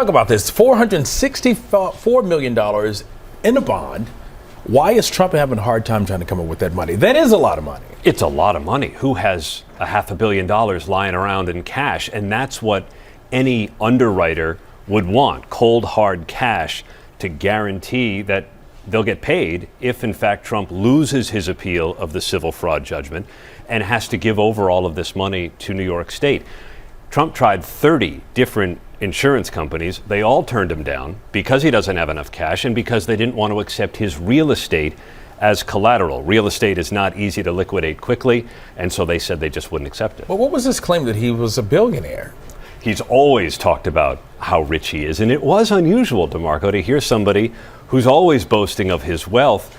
Talk about this, $464 million in a bond. Why is Trump having a hard time trying to come up with that money? That is a lot of money. It's a lot of money. Who has $500 million lying around in cash? And that's what any underwriter would want, cold, hard cash to guarantee that they'll get paid if, in fact, Trump loses his appeal of the civil fraud judgment and has to give over all of this money to New York State. Trump tried 30 different insurance companies. They all turned him down because he doesn't have enough cash and because they didn't want to accept his real estate as collateral. Real estate is not easy to liquidate quickly, and so they said they just wouldn't accept it. Well, what was his claim that he was a billionaire? He's always talked about how rich he is, and it was unusual, DeMarco, to hear somebody who's always boasting of his wealth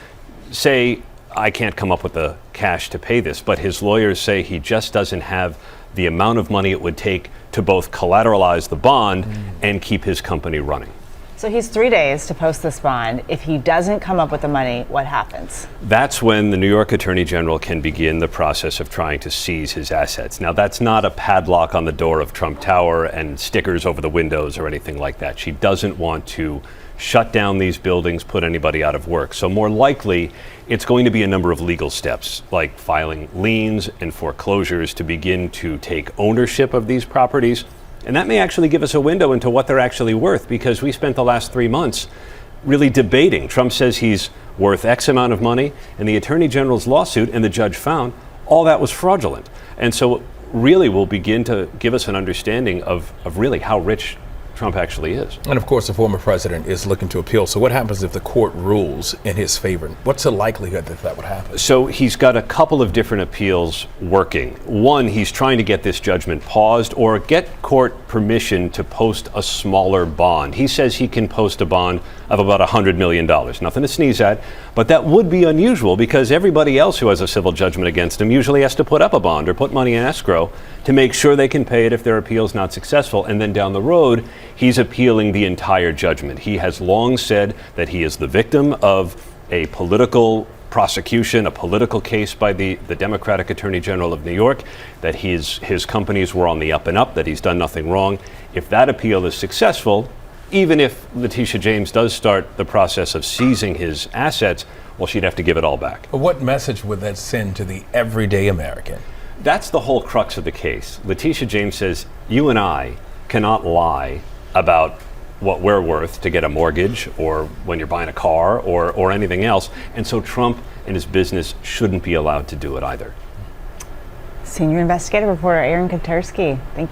say, I can't come up with the cash to pay this, but his lawyers say he just doesn't have the amount of money it would take to both collateralize the bond and keep his company running. So he's 3 days to post this bond. If he doesn't come up with the money, what happens? That's when the New York Attorney General can begin the process of trying to seize his assets. Now, that's not a padlock on the door of Trump Tower and stickers over the windows or anything like that. She doesn't want to shut down these buildings, put anybody out of work. So more likely, it's going to be a number of legal steps, like filing liens and foreclosures to begin to take ownership of these properties. And that may actually give us a window into what they're actually worth, because we spent the last 3 months really debating. Trump says he's worth X amount of money, and the Attorney General's lawsuit and the judge found all that was fraudulent. And so really will begin to give us an understanding of really how rich Trump actually is. And of course, the former president is looking to appeal. So what happens if the court rules in his favor? What's the likelihood that that would happen? So he's got a couple of different appeals working. One, he's trying to get this judgment paused or get court permission to post a smaller bond. He says he can post a bond of about $100 million. Nothing to sneeze at, but that would be unusual because everybody else who has a civil judgment against him usually has to put up a bond or put money in escrow to make sure they can pay it if their appeal is not successful. And then down the road, he's appealing the entire judgment. He has long said that he is the victim of a political prosecution, a political case by the Democratic Attorney General of New York, that his companies were on the up and up, that he's done nothing wrong. If that appeal is successful, even if Letitia James does start the process of seizing his assets, well, she'd have to give it all back. But what message would that send to the everyday American? That's the whole crux of the case. Letitia James says, you and I cannot lie about what we're worth to get a mortgage or when you're buying a car or anything else. And so Trump and his business shouldn't be allowed to do it either. Senior investigative reporter Aaron Katersky, thank you.